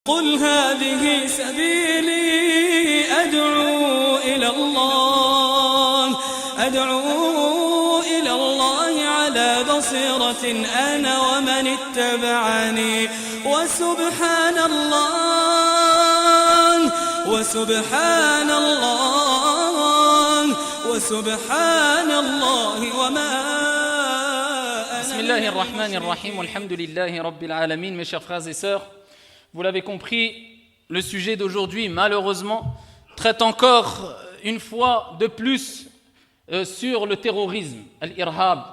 قل هذه سبيلي أدعو إلى الله على بصيرة أنا ومن اتبعني وسبحان الله وما بسم الله الرحمن الرحيم والحمد لله رب العالمين. Mes chers frères et sœurs, vous l'avez compris, le sujet d'aujourd'hui, malheureusement, traite encore une fois de plus sur le terrorisme, al-irhab,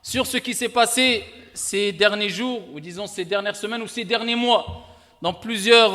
sur ce qui s'est passé ces derniers jours, ou disons ces dernières semaines ou ces derniers mois, dans plusieurs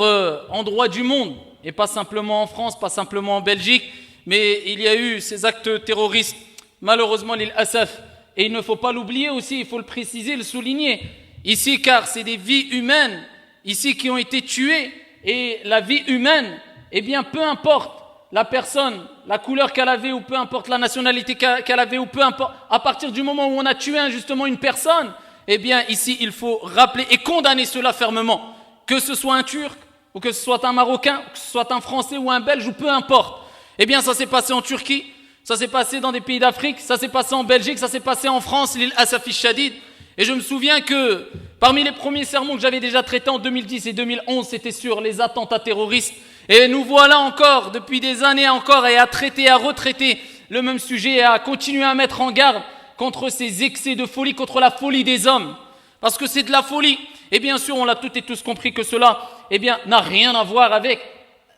endroits du monde, et pas simplement en France, pas simplement en Belgique, mais il y a eu ces actes terroristes, malheureusement, l'il-asaf, et il ne faut pas l'oublier aussi, il faut le préciser, le souligner, ici, car c'est des vies humaines, ici qui ont été tués, et la vie humaine, eh bien peu importe la personne, la couleur qu'elle avait ou peu importe la nationalité qu'elle avait ou peu importe, à partir du moment où on a tué injustement une personne, eh bien ici il faut rappeler et condamner cela fermement, que ce soit un Turc ou que ce soit un Marocain, que ce soit un Français ou un Belge ou peu importe. Eh bien ça s'est passé en Turquie, ça s'est passé dans des pays d'Afrique, ça s'est passé en Belgique, ça s'est passé en France, l'île Asafi Shadid. Et je me souviens que parmi les premiers sermons que j'avais déjà traités en 2010 et 2011, c'était sur les attentats terroristes. Et nous voilà encore, depuis des années encore, et à traiter, à retraiter le même sujet, et à continuer à mettre en garde contre ces excès de folie, contre la folie des hommes. Parce que c'est de la folie. Et bien sûr, on l'a toutes et tous compris que cela, eh bien, n'a rien à voir avec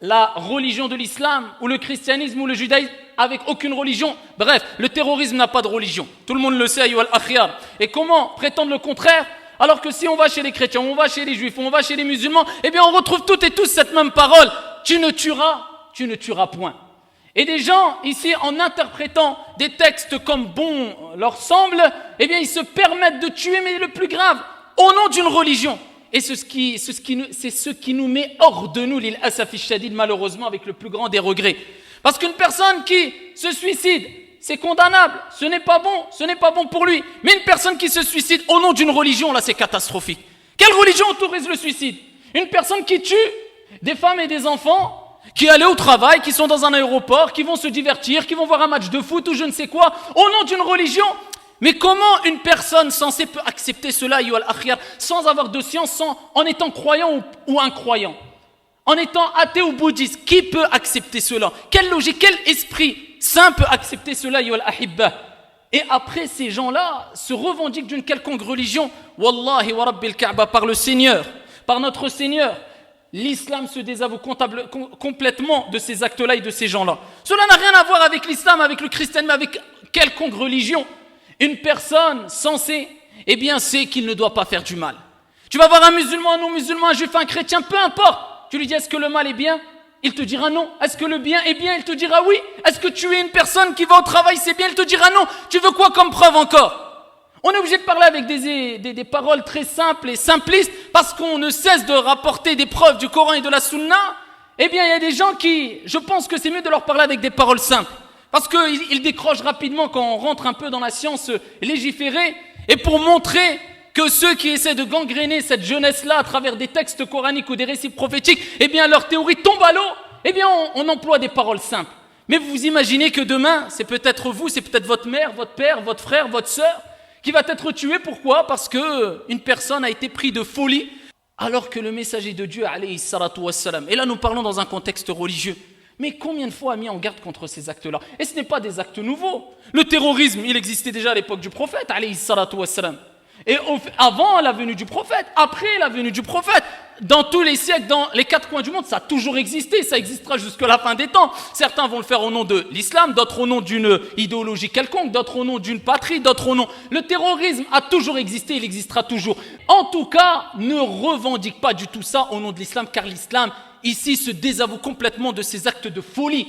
la religion de l'islam, ou le christianisme, ou le judaïsme, avec aucune religion. Bref, le terrorisme n'a pas de religion. Tout le monde le sait, ayyuhal akhyar. Et comment prétendre le contraire, alors que si on va chez les chrétiens, on va chez les juifs, on va chez les musulmans, eh bien on retrouve toutes et tous cette même parole. Tu ne tueras point. Et des gens, ici, en interprétant des textes comme bon leur semble, eh bien ils se permettent de tuer, mais le plus grave, au nom d'une religion. Et c'est ce qui nous met hors de nous, l'il asafi shadid, malheureusement, avec le plus grand des regrets. Parce qu'une personne qui se suicide, c'est condamnable, ce n'est pas bon pour lui. Mais une personne qui se suicide au nom d'une religion, là c'est catastrophique. Quelle religion autorise le suicide? Une personne qui tue des femmes et des enfants, qui allaient au travail, qui sont dans un aéroport, qui vont se divertir, qui vont voir un match de foot ou je ne sais quoi, au nom d'une religion. Mais comment une personne censée peut accepter cela, ayyuhal akhyar, sans avoir de science, en étant croyant ou incroyant? En étant athée ou bouddhiste, qui peut accepter cela? Quelle logique, quel esprit saint peut accepter cela, ayyuhal ahibba? Et après, ces gens-là se revendiquent d'une quelconque religion. Wallahi wa rabbil Kaaba, par le Seigneur, par notre Seigneur, l'islam se désavoue complètement de ces actes-là et de ces gens-là. Cela n'a rien à voir avec l'islam, avec le christianisme, avec quelconque religion. Une personne censée, eh bien, sait qu'il ne doit pas faire du mal. Tu vas voir un musulman, un non-musulman, un juif, un chrétien, peu importe. Tu lui dis, est-ce que le mal est bien? Il te dira non. Est-ce que le bien est bien? Il te dira oui. Est-ce que tuer une personne qui va au travail, c'est bien? Il te dira non. Tu veux quoi comme preuve encore? On est obligé de parler avec des paroles très simples et simplistes parce qu'on ne cesse de rapporter des preuves du Coran et de la Sunna. Eh bien, il y a des gens qui, je pense que c'est mieux de leur parler avec des paroles simples. Parce qu'ils décrochent rapidement quand on rentre un peu dans la science légiférée. Et pour montrer que ceux qui essaient de gangréner cette jeunesse-là à travers des textes coraniques ou des récits prophétiques, eh bien leur théorie tombe à l'eau, eh bien on emploie des paroles simples. Mais vous imaginez que demain, c'est peut-être vous, c'est peut-être votre mère, votre père, votre frère, votre sœur, qui va être tué. Pourquoi? Parce qu'une personne a été prise de folie, alors que le messager de Dieu, alayhi salatu wassalam, et là nous parlons dans un contexte religieux, mais combien de fois a mis en garde contre ces actes-là? Et ce n'est pas des actes nouveaux. Le terrorisme, il existait déjà à l'époque du prophète, alayhi salatu wassalam. Et avant la venue du prophète, après la venue du prophète, dans tous les siècles, dans les quatre coins du monde, ça a toujours existé, ça existera jusqu'à la fin des temps. Certains vont le faire au nom de l'islam, d'autres au nom d'une idéologie quelconque, d'autres au nom d'une patrie, d'autres au nom... Le terrorisme a toujours existé, il existera toujours. En tout cas, ne revendique pas du tout ça au nom de l'islam, car l'islam, ici, se désavoue complètement de ces actes de folie.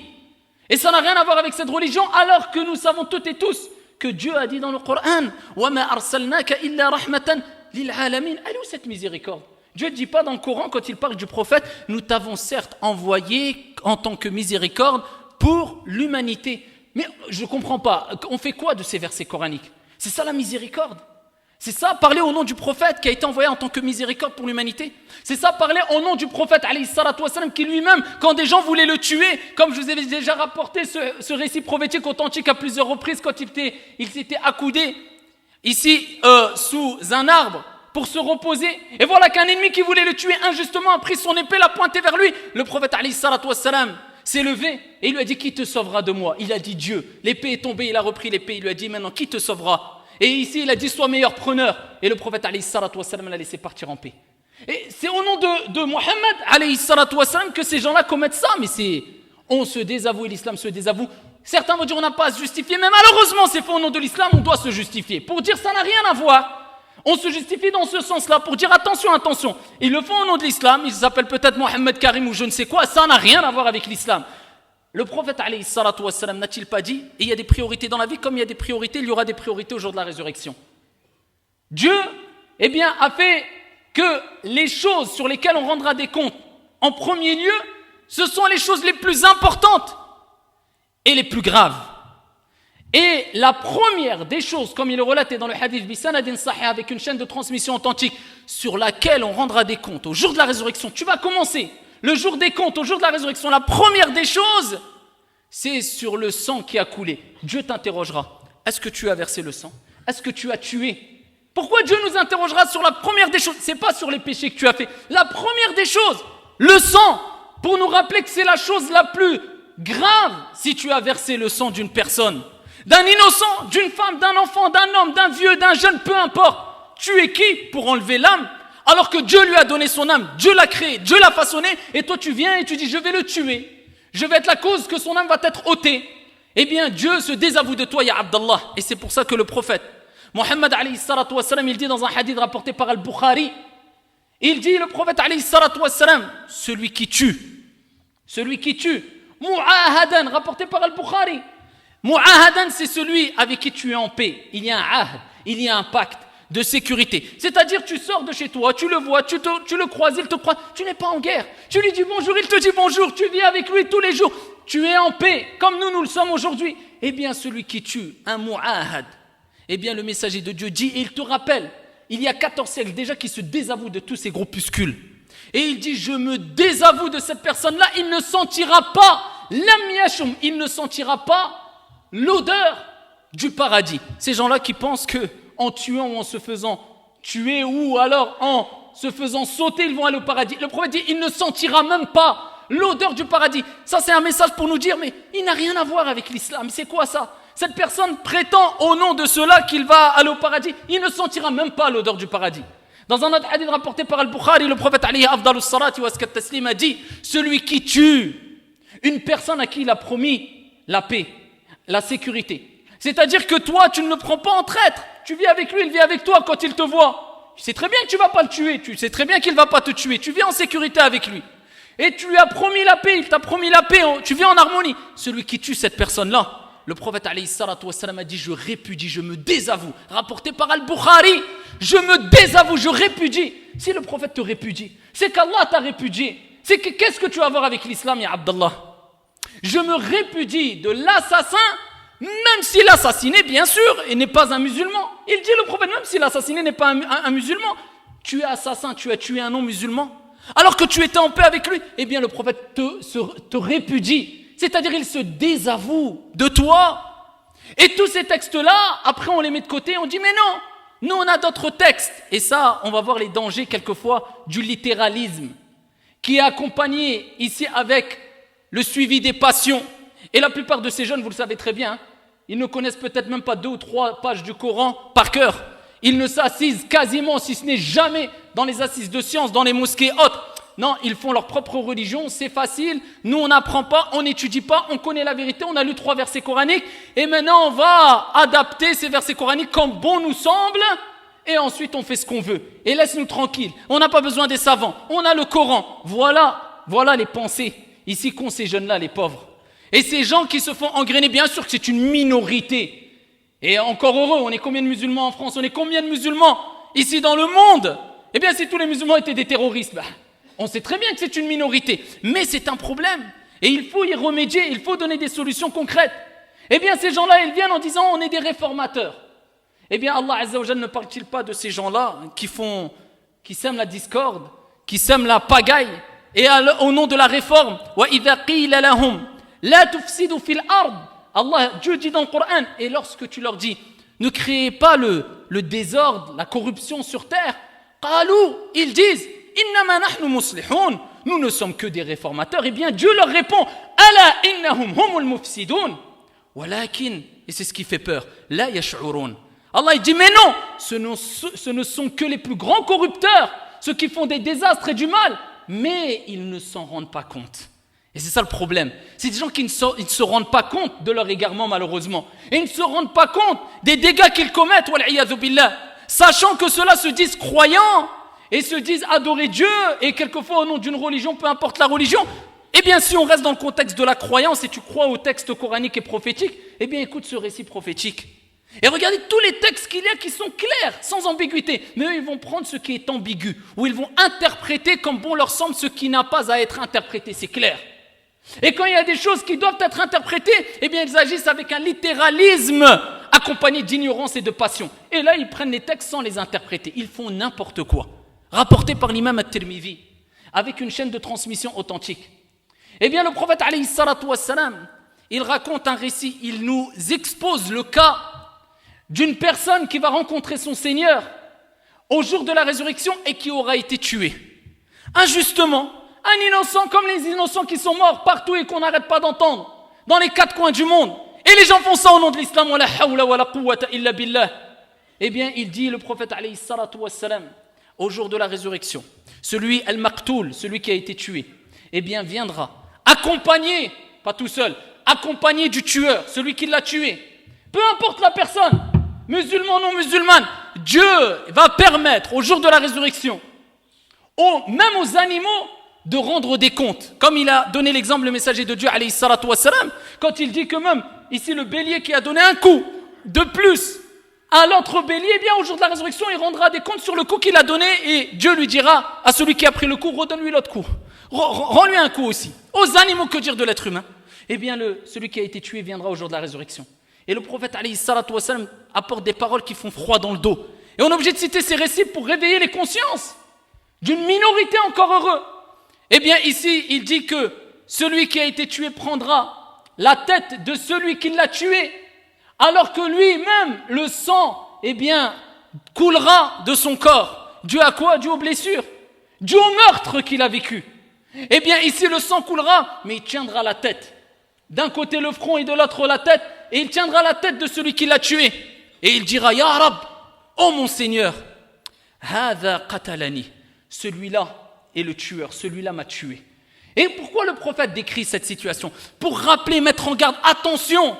Et ça n'a rien à voir avec cette religion, alors que nous savons toutes et tous que Dieu a dit dans le Coran, وَمَا أَرْسَلْنَاكَ إِلَّا رَحْمَةً لِلْعَالَمِينَ. Elle est où cette miséricorde? Dieu ne dit pas dans le Coran, quand il parle du prophète, nous t'avons certes envoyé en tant que miséricorde pour l'humanité. Mais je ne comprends pas, on fait quoi de ces versets coraniques? C'est ça la miséricorde? C'est ça, parler au nom du prophète qui a été envoyé en tant que miséricorde pour l'humanité. C'est ça, parler au nom du prophète alayhi salatu wassalam, qui lui-même, quand des gens voulaient le tuer, comme je vous avais déjà rapporté ce récit prophétique authentique à plusieurs reprises, quand il s'était accoudé ici sous un arbre pour se reposer. Et voilà qu'un ennemi qui voulait le tuer injustement a pris son épée, l'a pointée vers lui. Le prophète alayhi salatu wassalam s'est levé et il lui a dit: qui te sauvera de moi? Il a dit Dieu. L'épée est tombée, il a repris l'épée, il lui a dit: maintenant qui te sauvera? Et ici il a dit: sois meilleur preneur. Et le prophète alayhi salatu wassalam l'a laissé partir en paix. Et c'est au nom de Mohammed alayhi salatu wassalam que ces gens-là commettent ça. Mais on se désavoue et l'islam se désavoue. Certains vont dire: on n'a pas à se justifier. Mais malheureusement c'est fait au nom de l'islam, on doit se justifier. Pour dire ça n'a rien à voir. On se justifie dans ce sens-là pour dire attention. Ils le font au nom de l'islam, ils s'appellent peut-être Mohammed Karim ou je ne sais quoi, ça n'a rien à voir avec l'islam. Le prophète alayhi salatu wassalam n'a-t-il pas dit: et il y a des priorités dans la vie comme il y a des priorités, il y aura des priorités au jour de la résurrection. Dieu, a fait que les choses sur lesquelles on rendra des comptes en premier lieu, ce sont les choses les plus importantes et les plus graves. Et la première des choses, comme il est relaté dans le hadith bisanadin sahih avec une chaîne de transmission authentique, sur laquelle on rendra des comptes au jour de la résurrection, tu vas commencer le jour des comptes, au jour de la résurrection, la première des choses, c'est sur le sang qui a coulé. Dieu t'interrogera: est-ce que tu as versé le sang? Est-ce que tu as tué? Pourquoi Dieu nous interrogera sur la première des choses? C'est pas sur les péchés que tu as fait. La première des choses, le sang, pour nous rappeler que c'est la chose la plus grave si tu as versé le sang d'une personne, d'un innocent, d'une femme, d'un enfant, d'un homme, d'un vieux, d'un jeune, peu importe. Tu es qui pour enlever l'âme alors que Dieu lui a donné son âme, Dieu l'a créé, Dieu l'a façonné, et toi tu viens et tu dis: je vais le tuer, je vais être la cause que son âme va être ôtée. Eh bien Dieu se désavoue de toi, ya Abdallah. Et c'est pour ça que le prophète Mohammed alayhi salatu wassalam, il dit dans un hadith rapporté par Al-Bukhari, il dit, le prophète alayhi salatu wassalam: celui qui tue, mu'ahadan, rapporté par Al-Bukhari. Mu'ahadan, c'est celui avec qui tu es en paix. Il y a un ahd, il y a un pacte de sécurité. C'est-à-dire, tu sors de chez toi, tu le vois, tu le croises, il te croise, tu n'es pas en guerre. Tu lui dis bonjour, il te dit bonjour, tu vis avec lui tous les jours. Tu es en paix, comme nous le sommes aujourd'hui. Eh bien, celui qui tue un mu'ahad, eh bien, le messager de Dieu dit, et il te rappelle, il y a 14 siècles déjà qui se désavoue de tous ces groupuscules. Et il dit: je me désavoue de cette personne-là, il ne sentira pas, lam yashum, il ne sentira pas l'odeur du paradis. Ces gens-là qui pensent que en tuant ou en se faisant tuer ou alors en se faisant sauter, ils vont aller au paradis. Le prophète dit: il ne sentira même pas l'odeur du paradis. Ça, c'est un message pour nous dire: mais il n'a rien à voir avec l'islam. C'est quoi ça? Cette personne prétend au nom de cela qu'il va aller au paradis. Il ne sentira même pas l'odeur du paradis. Dans un autre hadith rapporté par Al-Bukhari, le prophète alayhi afdalus salati wa askat taslim a dit: celui qui tue une personne à qui il a promis la paix, la sécurité. C'est-à-dire que toi, tu ne le prends pas en traître. Tu vis avec lui, il vit avec toi quand il te voit. Tu sais très bien que tu ne vas pas le tuer. Tu sais très bien qu'il ne va pas te tuer. Tu vis en sécurité avec lui. Et tu lui as promis la paix, il t'a promis la paix. Tu vis en harmonie. Celui qui tue cette personne-là, le prophète alayhi salatu wassalam a dit: je répudie, je me désavoue. Rapporté par Al-Bukhari, je me désavoue, je répudie. Si le prophète te répudie, c'est qu'Allah t'a répudié. Qu'est-ce que tu vas avoir avec l'islam, ya Abdallah? Je me répudie de l'assassin, même si l'assassiné, bien sûr, et n'est pas un musulman. Il dit, le prophète, même si l'assassiné n'est pas un musulman, tu es assassin, tu as tué un non-musulman, alors que tu étais en paix avec lui, eh bien le prophète te répudie. C'est-à-dire, il se désavoue de toi. Et tous ces textes-là, après on les met de côté, on dit: mais non, nous on a d'autres textes. Et ça, on va voir les dangers quelquefois du littéralisme, qui est accompagné ici avec le suivi des passions. Et la plupart de ces jeunes, vous le savez très bien, ils ne connaissent peut-être même pas 2 ou 3 pages du Coran par cœur. Ils ne s'assisent quasiment, si ce n'est jamais, dans les assises de sciences, dans les mosquées autres. Non, ils font leur propre religion, c'est facile. Nous, on n'apprend pas, on n'étudie pas, on connaît la vérité, on a lu 3 versets coraniques. Et maintenant, on va adapter ces versets coraniques comme bon nous semble. Et ensuite, on fait ce qu'on veut. Et laisse-nous tranquilles. On n'a pas besoin des savants. On a le Coran. Voilà les pensées ici qu'ont ces jeunes-là, les pauvres. Et ces gens qui se font engrainer, bien sûr que c'est une minorité. Et encore heureux, on est combien de musulmans en France? On est combien de musulmans ici dans le monde? Eh bien, si tous les musulmans étaient des terroristes, on sait très bien que c'est une minorité. Mais c'est un problème. Et il faut y remédier, il faut donner des solutions concrètes. Eh bien, ces gens-là, ils viennent en disant: on est des réformateurs. Eh bien, Allah Azza wa Jalla ne parle-t-il pas de ces gens-là qui sèment la discorde, qui sèment la pagaille, et au nom de la réforme, وَإِذَا قِيلَ لَهُمْ لَا تُفْسِدُوا فِي الْأَرْضِ, Dieu dit dans le Coran, et lorsque tu leur dis, ne créez pas le désordre, la corruption sur terre, قَالُوا, ils disent, إِنَّمَا نَحْنُ مُصْلِحُونَ, nous ne sommes que des réformateurs. Eh bien, Dieu leur répond, أَلَا إِنَّهُمْ هُمُ الْمُفْسِدُونَ وَلَكِنْ, et c'est ce qui fait peur, لَا يَشْعُرُونَ. Allah il dit, mais non, ce ne sont que les plus grands corrupteurs, ceux qui font des désastres et du mal, mais ils ne s'en rendent pas compte. Et c'est ça le problème. C'est des gens qui ne se rendent pas compte de leur égarement, malheureusement. Et ils ne se rendent pas compte des dégâts qu'ils commettent, wal'iyadhu billah, sachant que ceux-là se disent croyants et se disent adorer Dieu, et quelquefois au nom d'une religion, peu importe la religion. Eh bien, si on reste dans le contexte de la croyance et tu crois au texte coranique et prophétique, eh bien, écoute ce récit prophétique. Et regardez tous les textes qu'il y a qui sont clairs, sans ambiguïté. Mais eux, ils vont prendre ce qui est ambigu, ou ils vont interpréter comme bon leur semble ce qui n'a pas à être interprété, c'est clair. Et quand il y a des choses qui doivent être interprétées, eh bien ils agissent avec un littéralisme accompagné d'ignorance et de passion. Et là, ils prennent les textes sans les interpréter. Ils font n'importe quoi. Rapporté par l'imam At-Tirmidhi, avec une chaîne de transmission authentique. Eh bien, le prophète, alayhi salatu wassalam, il raconte un récit, il nous expose le cas d'une personne qui va rencontrer son Seigneur au jour de la résurrection et qui aura été tué. Injustement, un innocent comme les innocents qui sont morts partout et qu'on n'arrête pas d'entendre dans les quatre coins du monde. Et les gens font ça au nom de l'islam. Wa la hawla wa la quwwata illa billah. Eh bien, il dit, le prophète alayhi salatu wassalam, au jour de la résurrection, celui al-maqtoul, celui qui a été tué, eh bien viendra accompagné, pas tout seul, accompagné du tueur, celui qui l'a tué. Peu importe la personne, musulman, non musulmane, Dieu va permettre au jour de la résurrection, même aux animaux, de rendre des comptes. Comme il a donné l'exemple, le messager de Dieu, alayhi salatu wassalam, quand il dit que même, ici le bélier qui a donné un coup de plus à l'autre bélier, eh bien au jour de la résurrection, il rendra des comptes sur le coup qu'il a donné et Dieu lui dira à celui qui a pris le coup, redonne-lui l'autre coup. Rends-lui un coup aussi. Aux animaux, que dire de l'être humain? Eh bien, celui qui a été tué viendra au jour de la résurrection. Et le prophète, alayhi salatu wassalam, apporte des paroles qui font froid dans le dos. Et on est obligé de citer ces récits pour réveiller les consciences d'une minorité encore heureux. Eh bien, ici, il dit que celui qui a été tué prendra la tête de celui qui l'a tué, alors que lui-même, le sang, eh bien, coulera de son corps. Dû à quoi? Dû aux blessures, dû au meurtre qu'il a vécu. Eh bien, ici, le sang coulera, mais il tiendra la tête. D'un côté le front et de l'autre la tête, et il tiendra la tête de celui qui l'a tué. Et il dira, Ya Rab, oh mon Seigneur, Hadha qatalani, celui-là est le tueur, celui-là m'a tué. Et pourquoi le prophète décrit cette situation? Pour rappeler, mettre en garde, attention,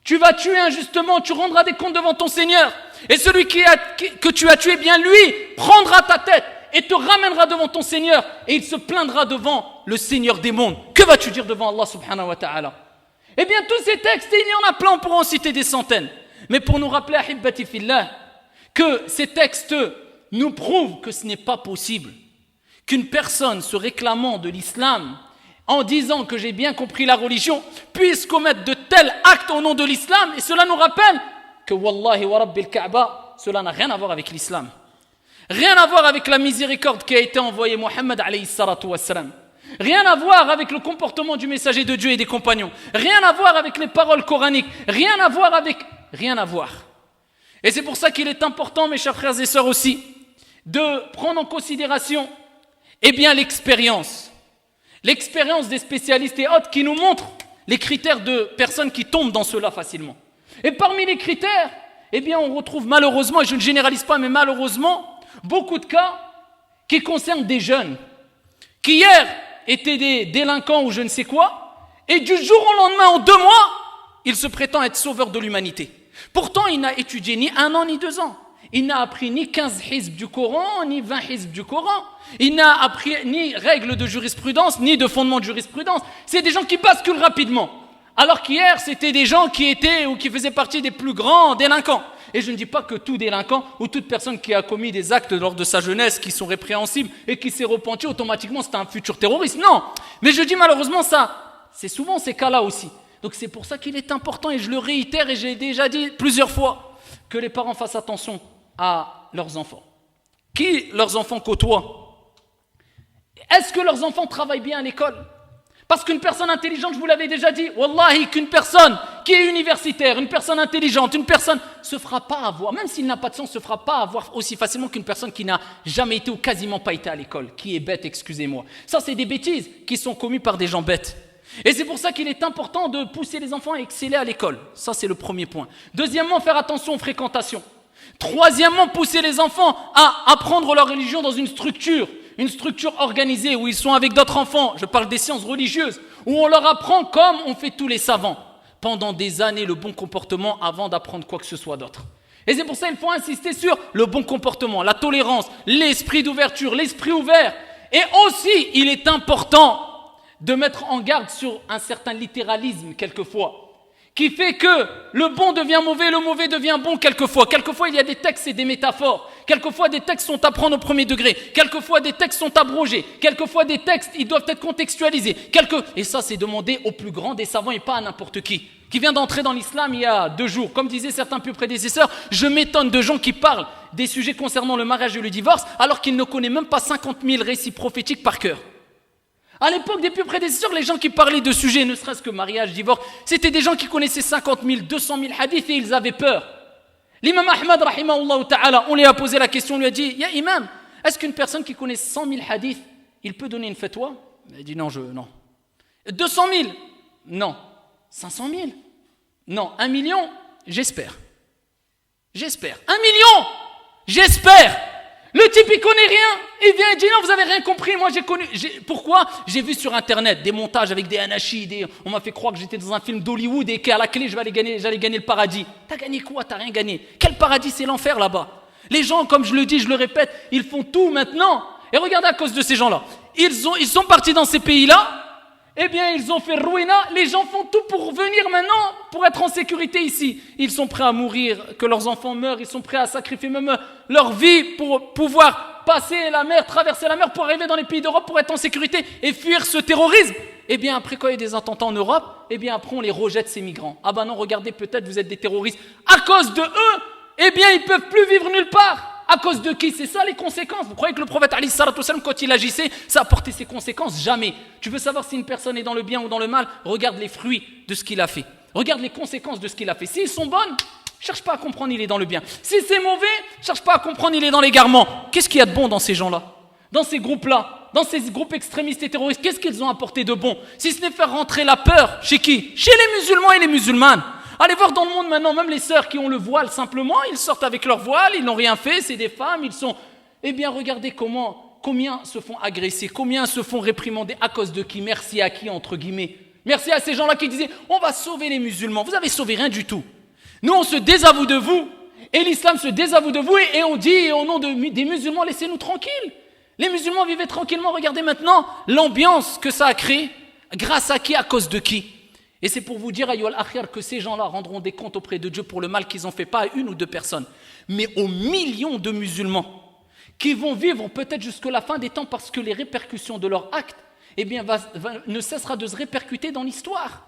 tu vas tuer injustement, tu rendras des comptes devant ton Seigneur. Et celui que tu as tué, bien lui, prendra ta tête et te ramènera devant ton Seigneur et il se plaindra devant le Seigneur des mondes. Que vas-tu dire devant Allah subhanahu wa ta'ala? Eh bien, tous ces textes, il y en a plein, on pourra en citer des centaines. Mais pour nous rappeler, ahibbati fillah, que ces textes nous prouvent que ce n'est pas possible qu'une personne se réclamant de l'islam, en disant que j'ai bien compris la religion, puisse commettre de tels actes au nom de l'islam. Et cela nous rappelle que, wallahi wa rabbil Kaaba, cela n'a rien à voir avec l'islam. Rien à voir avec la miséricorde qui a été envoyée Mohammed alayhi salatu wassalam. Rien à voir avec le comportement du messager de Dieu et des compagnons. Rien à voir avec les paroles coraniques. Rien à voir avec... Rien à voir. Et c'est pour ça qu'il est important, mes chers frères et sœurs aussi, de prendre en considération, eh bien, l'expérience. L'expérience des spécialistes et autres qui nous montrent les critères de personnes qui tombent dans cela facilement. Et parmi les critères, eh bien, on retrouve malheureusement, et je ne généralise pas, mais malheureusement, beaucoup de cas qui concernent des jeunes qui hier étaient des délinquants ou je ne sais quoi, et du jour au lendemain, en 2 mois, il se prétend être sauveur de l'humanité. Pourtant, il n'a étudié ni 1 an ni 2 ans. Il n'a appris ni 15 hizb du Coran, ni 20 hizb du Coran. Il n'a appris ni règles de jurisprudence, ni de fondements de jurisprudence. C'est des gens qui basculent rapidement. Alors qu'hier, c'était des gens qui étaient ou qui faisaient partie des plus grands délinquants. Et je ne dis pas que tout délinquant ou toute personne qui a commis des actes lors de sa jeunesse qui sont répréhensibles et qui s'est repenti automatiquement, c'est un futur terroriste. Non. Mais je dis malheureusement ça, c'est souvent ces cas-là aussi. Donc c'est pour ça qu'il est important, et je le réitère et j'ai déjà dit plusieurs fois, que les parents fassent attention à leurs enfants. Qui leurs enfants côtoient? Est-ce que leurs enfants travaillent bien à l'école? Parce qu'une personne intelligente, je vous l'avais déjà dit, wallahi, qu'une personne qui est universitaire, une personne intelligente, une personne se fera pas avoir, même s'il n'a pas de science, se fera pas avoir aussi facilement qu'une personne qui n'a jamais été ou quasiment pas été à l'école, qui est bête, excusez-moi. Ça, c'est des bêtises qui sont commises par des gens bêtes. Et c'est pour ça qu'il est important de pousser les enfants à exceller à l'école. Ça, c'est le premier point. Deuxièmement, faire attention aux fréquentations. Troisièmement, pousser les enfants à apprendre leur religion dans une structure organisée où ils sont avec d'autres enfants. Je parle des sciences religieuses, où on leur apprend comme on fait tous les savants pendant des années le bon comportement avant d'apprendre quoi que ce soit d'autre. Et c'est pour ça qu'il faut insister sur le bon comportement, la tolérance, l'esprit d'ouverture, l'esprit ouvert. Et aussi, il est important de mettre en garde sur un certain littéralisme quelquefois, qui fait que le bon devient mauvais, le mauvais devient bon quelquefois. Quelquefois, il y a des textes et des métaphores. Quelquefois, des textes sont à prendre au premier degré. Quelquefois, des textes sont abrogés. Quelquefois, des textes, ils doivent être contextualisés. Et ça, c'est demandé au plus grand des savants et pas à n'importe qui vient d'entrer dans l'islam il y a 2 jours. Comme disaient certains plus prédécesseurs, je m'étonne de gens qui parlent des sujets concernant le mariage et le divorce alors qu'ils ne connaissent même pas 50 000 récits prophétiques par cœur. À l'époque des plus prédécesseurs, les gens qui parlaient de sujets, ne serait-ce que mariage, divorce, c'était des gens qui connaissaient 50 000, 200 000 hadiths et ils avaient peur. L'imam Ahmad, rahimahullah ta'ala, on lui a posé la question, on lui a dit, « Ya imam, est-ce qu'une personne qui connaît 100 000 hadiths, il peut donner une fatwa ?» Il a dit, non. 200 000 ? Non. 500 000 ? Non. 1 million ? J'espère. 1 million ? J'espère. Le type, il connaît rien. Il vient et dit non, vous avez rien compris. Moi, j'ai connu. Pourquoi ? J'ai vu sur Internet des montages avec des anachis. On m'a fait croire que j'étais dans un film d'Hollywood et qu'à la clé, j'allais gagner le paradis. T'as gagné quoi ? T'as rien gagné. Quel paradis ? C'est l'enfer là-bas. Les gens, comme je le dis, je le répète, ils font tout maintenant. Et regardez à cause de ces gens-là. Ils sont partis dans ces pays-là. Eh bien, ils ont fait ruina. Les gens font tout pour venir maintenant, pour être en sécurité ici. Ils sont prêts à mourir, que leurs enfants meurent. Ils sont prêts à sacrifier même leur vie pour pouvoir passer la mer, traverser la mer pour arriver dans les pays d'Europe pour être en sécurité et fuir ce terrorisme. Eh bien, après quand il y a des attentats en Europe, eh bien, après on les rejette ces migrants. Ah ben non, regardez, peut-être vous êtes des terroristes. À cause de eux, eh bien, ils peuvent plus vivre nulle part. À cause de qui ? C'est ça les conséquences. Vous croyez que le prophète alayhi salatu wassalam, quand il agissait, ça apportait ses conséquences ? Jamais. Tu veux savoir si une personne est dans le bien ou dans le mal ? Regarde les fruits de ce qu'il a fait. Regarde les conséquences de ce qu'il a fait. S'ils sont bonnes, cherche pas à comprendre, il est dans le bien. Si c'est mauvais, cherche pas à comprendre, il est dans l'égarement. Qu'est-ce qu'il y a de bon dans ces gens-là ? Dans ces groupes-là ? Dans ces groupes extrémistes et terroristes ? Qu'est-ce qu'ils ont apporté de bon ? Si ce n'est faire rentrer la peur, chez qui ? Chez les musulmans et les musulmanes. Allez voir dans le monde maintenant, même les sœurs qui ont le voile simplement, ils sortent avec leur voile, ils n'ont rien fait, c'est des femmes, ils sont... Eh bien, regardez combien se font agresser, combien se font réprimander, à cause de qui ? Merci à qui, entre guillemets ? Merci à ces gens-là qui disaient, on va sauver les musulmans. Vous avez sauvé rien du tout. Nous, on se désavoue de vous, et l'islam se désavoue de vous, et on dit, au nom des musulmans, laissez-nous tranquilles. Les musulmans vivaient tranquillement, regardez maintenant l'ambiance que ça a créée. Grâce à qui ? À cause de qui ? Et c'est pour vous dire, ayyuhal akhir, que ces gens-là rendront des comptes auprès de Dieu pour le mal qu'ils ont fait, pas à 1 ou 2 personnes, mais aux millions de musulmans qui vont vivre peut-être jusqu'à la fin des temps parce que les répercussions de leur acte, eh bien, ne cessera de se répercuter dans l'histoire.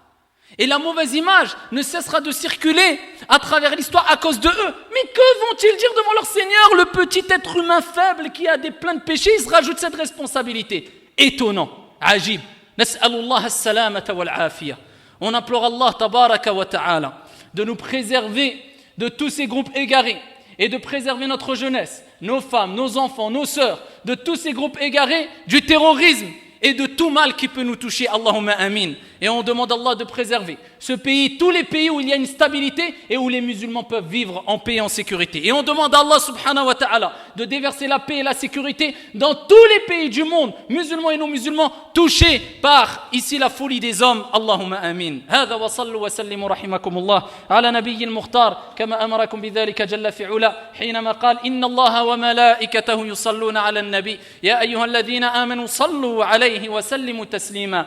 Et la mauvaise image ne cessera de circuler à travers l'histoire à cause de eux. Mais que vont-ils dire devant leur Seigneur ? Le petit être humain faible qui a plein de péchés, il se rajoute cette responsabilité. Étonnant. Ajib. Nas'alullah as-salamata wal-afiyah. On implore Allah tabaraka wa ta'ala de nous préserver de tous ces groupes égarés et de préserver notre jeunesse, nos femmes, nos enfants, nos sœurs, de tous ces groupes égarés, du terrorisme et de tout mal qui peut nous toucher. Allahumma amin. Et on demande à Allah de préserver ce pays, tous les pays où il y a une stabilité et où les musulmans peuvent vivre en paix et en sécurité. Et on demande à Allah subhanahu wa ta'ala de déverser la paix et la sécurité dans tous les pays du monde, musulmans et non musulmans, touchés par ici la folie des hommes. Allahumma amin. هذا وصلوا وسلموا رحمكم الله على نبي المختار كما أمركم بذلك جل في علا حينما قال إن الله وملائكته يصلون على النبي يا أيها الذين آمنوا صلوا عليه وسلموا تسليما